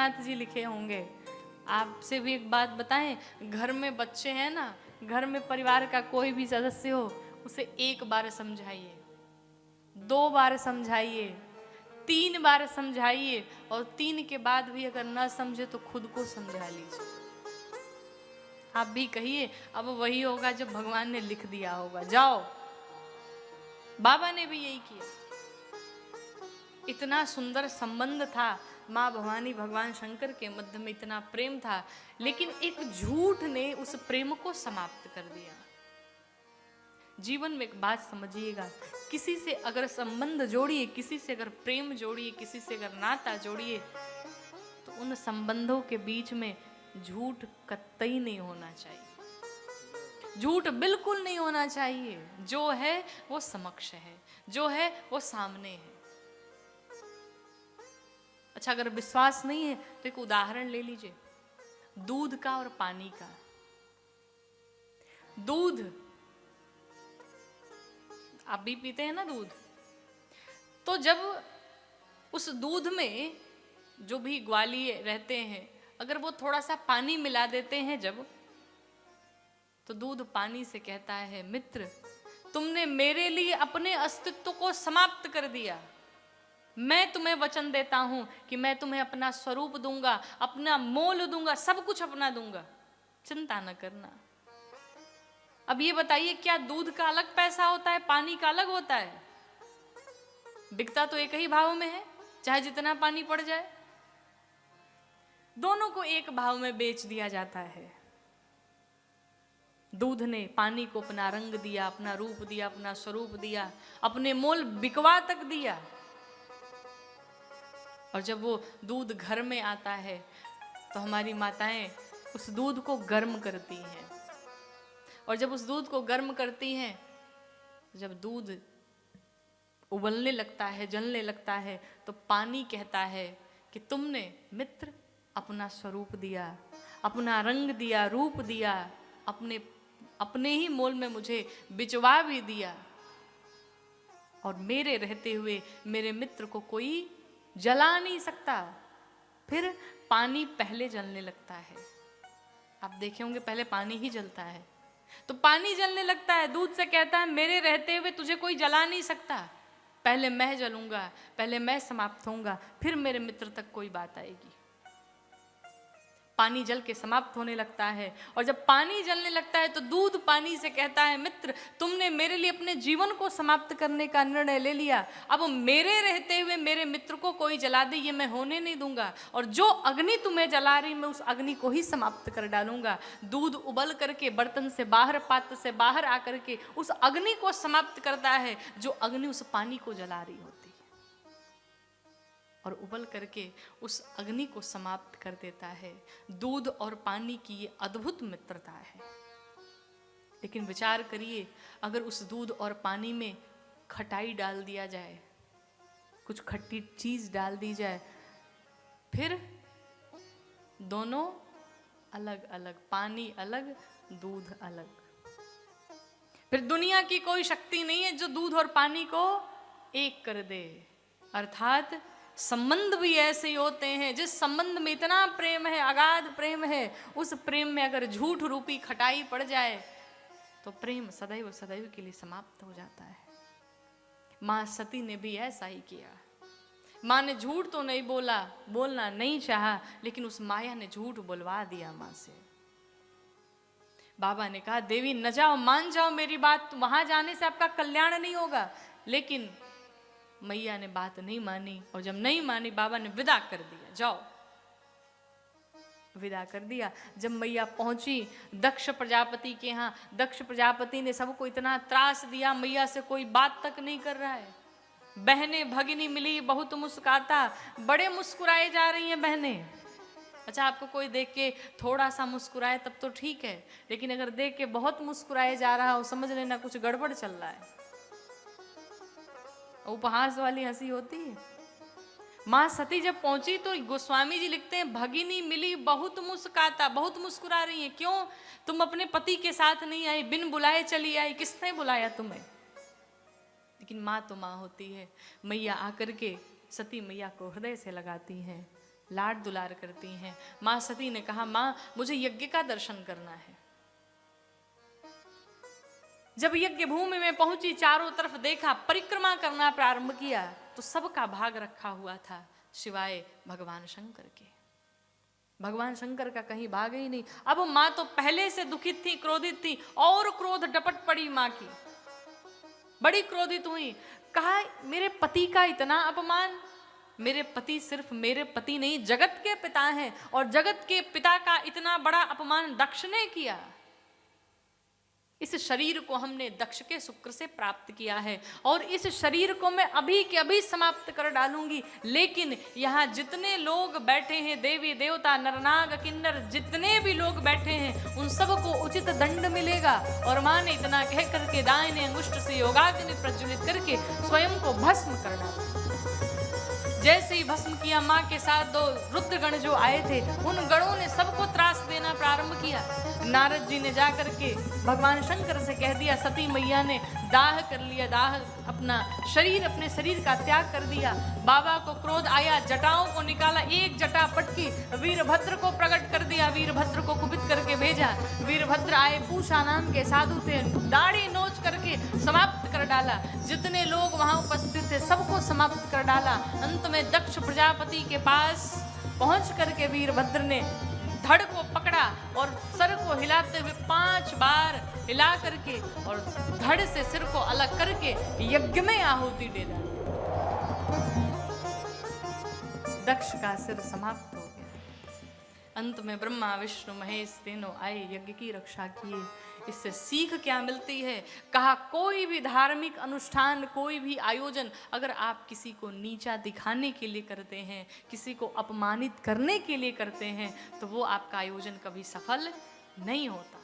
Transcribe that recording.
रघुनाथ जी लिखे होंगे। आपसे भी एक बात बताएं, घर में बच्चे हैं ना, घर में परिवार का कोई भी सदस्य हो, उसे एक बार समझाइए, 2 बार समझाइए, 3 बार समझाइए, और 3 के बाद भी अगर ना समझे तो खुद को समझा लीजिए। आप भी कहिए अब वही होगा जो भगवान ने लिख दिया होगा, जाओ। बाबा ने भी यही किया। इतना सुंदर संबंध था माँ भवानी भगवान शंकर के मध्य में, इतना प्रेम था, लेकिन एक झूठ ने उस प्रेम को समाप्त कर दिया। जीवन में एक बात समझिएगा, किसी से अगर संबंध जोड़िए, किसी से अगर प्रेम जोड़िए, किसी से अगर नाता जोड़िए, तो उन संबंधों के बीच में झूठ कतई नहीं होना चाहिए। झूठ बिल्कुल नहीं होना चाहिए। जो है वो समक्ष है, जो है वो सामने है। अच्छा, अगर विश्वास नहीं है तो एक उदाहरण ले लीजिए, दूध का और पानी का। दूध आप भी पीते हैं ना दूध, तो जब उस दूध में जो भी ग्वालिये रहते हैं, अगर वो थोड़ा सा पानी मिला देते हैं जब, तो दूध पानी से कहता है, मित्र तुमने मेरे लिए अपने अस्तित्व को समाप्त कर दिया। मैं तुम्हें वचन देता हूं कि मैं तुम्हें अपना स्वरूप दूंगा, अपना मोल दूंगा, सब कुछ अपना दूंगा, चिंता न करना। अब ये बताइए, क्या दूध का अलग पैसा होता है, पानी का अलग होता है? बिकता तो एक ही भाव में है, चाहे जितना पानी पड़ जाए, दोनों को एक भाव में बेच दिया जाता है। दूध ने पानी को अपना रंग दिया, अपना रूप दिया, अपना स्वरूप दिया, अपने मोल बिकवा तक दिया। और जब वो दूध घर में आता है तो हमारी माताएं उस दूध को गर्म करती हैं, और जब उस दूध को गर्म करती हैं, जब दूध उबलने लगता है, जलने लगता है, तो पानी कहता है कि तुमने मित्र अपना स्वरूप दिया, अपना रंग दिया, रूप दिया, अपने ही मोल में मुझे बिचवा भी दिया, और मेरे रहते हुए मेरे मित्र को कोई जला नहीं सकता। फिर पानी पहले जलने लगता है। आप देखे होंगे पहले पानी ही जलता है, तो पानी जलने लगता है, दूध से कहता है मेरे रहते हुए तुझे कोई जला नहीं सकता, पहले मैं जलूंगा, पहले मैं समाप्त होऊंगा, फिर मेरे मित्र तक कोई बात आएगी। पानी जल के समाप्त होने लगता है, और जब पानी जलने लगता है तो दूध पानी से कहता है, मित्र तुमने मेरे लिए अपने जीवन को समाप्त करने का निर्णय ले लिया, अब मेरे रहते हुए मेरे मित्र को कोई जला दे ये मैं होने नहीं दूंगा, और जो अग्नि तुम्हें जला रही मैं उस अग्नि को ही समाप्त कर डालूंगा। दूध उबल करके बर्तन से बाहर, पात्र से बाहर आकर के उस अग्नि को समाप्त करता है जो अग्नि उस पानी को जला रही होती, और उबल करके उस अग्नि को समाप्त कर देता है। दूध और पानी की ये अद्भुत मित्रता है। लेकिन विचार करिए, अगर उस दूध और पानी में खटाई डाल दिया जाए, कुछ खट्टी चीज डाल दी जाए, फिर दोनों अलग अलग, पानी अलग, दूध अलग। फिर दुनिया की कोई शक्ति नहीं है जो दूध और पानी को एक कर दे। अर्थात संबंध भी ऐसे ही होते हैं, जिस संबंध में इतना प्रेम है, अगाध प्रेम है, उस प्रेम में अगर झूठ रूपी खटाई पड़ जाए तो प्रेम सदैव सदैव के लिए समाप्त हो जाता है। मां सती ने भी ऐसा ही किया। मां ने झूठ तो नहीं बोला, बोलना नहीं चाहा, लेकिन उस माया ने झूठ बुलवा दिया मां से। बाबा ने कहा, देवी न जाओ, मान जाओ मेरी बात, वहां जाने से आपका कल्याण नहीं होगा। लेकिन मैया ने बात नहीं मानी, और जब नहीं मानी बाबा ने विदा कर दिया, जाओ, विदा कर दिया। जब मैया पहुंची दक्ष प्रजापति के यहाँ, दक्ष प्रजापति ने सबको इतना त्रास दिया, मैया से कोई बात तक नहीं कर रहा है। बहने भगिनी मिली बहुत मुस्कुराता, बड़े मुस्कुराए जा रही हैं बहनें। अच्छा, आपको कोई देख के थोड़ा सा मुस्कुराए तब तो ठीक है, लेकिन अगर देख के बहुत मुस्कुराए जा रहा हो, समझ लेना कुछ गड़बड़ चल रहा है। उपहास वाली हंसी होती है। मां सती जब पहुंची तो गोस्वामी जी लिखते हैं, भगिनी मिली बहुत मुस्कुराता, बहुत मुस्कुरा रही हैं। क्यों? तुम अपने पति के साथ नहीं आई, बिन बुलाए चली आई, किसने बुलाया तुम्हें? लेकिन माँ तो माँ होती है। मैया आकर के सती मैया को हृदय से लगाती हैं, लाड दुलार करती हैं। माँ सती ने कहा, माँ मुझे यज्ञ का दर्शन करना है। जब यज्ञ भूमि में पहुंची, चारों तरफ देखा, परिक्रमा करना प्रारंभ किया, तो सबका भाग रखा हुआ था सिवाय भगवान शंकर के। भगवान शंकर का कहीं भाग ही नहीं। अब माँ तो पहले से दुखित थी, क्रोधित थी, और क्रोध डपट पड़ी माँ की, बड़ी क्रोधित हुई। कहा, मेरे पति का इतना अपमान, मेरे पति सिर्फ मेरे पति नहीं, जगत के पिता हैं, और जगत के पिता का इतना बड़ा अपमान दक्ष ने किया। इस शरीर को हमने दक्ष के शुक्र से प्राप्त किया है, और इस शरीर को मैं अभी के अभी समाप्त कर डालूंगी। लेकिन यहाँ जितने लोग बैठे हैं, देवी देवता नरनाग किन्नर जितने भी लोग बैठे हैं, उन सबको उचित दंड मिलेगा। और माँ ने इतना कह करके दाहिने अंगुष्ठ से योगाग्नि प्रज्वलित करके स्वयं को भस्म कर डाला। जैसे ही भस्म किया, माँ के साथ 2 रुद्रगण जो आए थे, उन गणों ने सबको त्रास देना प्रारंभ किया। नारद जी ने जाकर के भगवान शंकर से कह दिया, सती मैया ने दाह कर लिया, दाह अपना शरीर, अपने शरीर का त्याग कर दिया। बाबा को क्रोध आया, जटाओं को निकाला, एक जटा पटकी, वीरभद्र को प्रकट कर दिया, वीरभद्र को कुपित करके भेजा। वीरभद्र आए, पूषा नाम के साधु थे, दाढ़ी नोच करके समाप्त कर डाला। जितने लोग वहां उपस्थित थे सबको समाप्त कर डाला। अंत में दक्ष प्रजापति के पास पहुंच करके वीरभद्र ने धड़ को पकड़ा और सर को हिलाते हुए 5 बार हिला करके और धड़ से सिर को अलग करके यज्ञ में आहुति दे डाली। दक्ष का सिर समाप्त हो गया। अंत में ब्रह्मा विष्णु महेश तीनों आए, यज्ञ की रक्षा किए। इससे सीख क्या मिलती है? कहा, कोई भी धार्मिक अनुष्ठान, कोई भी आयोजन अगर आप किसी को नीचा दिखाने के लिए करते हैं, किसी को अपमानित करने के लिए करते हैं, तो वो आपका आयोजन कभी सफल नहीं होता।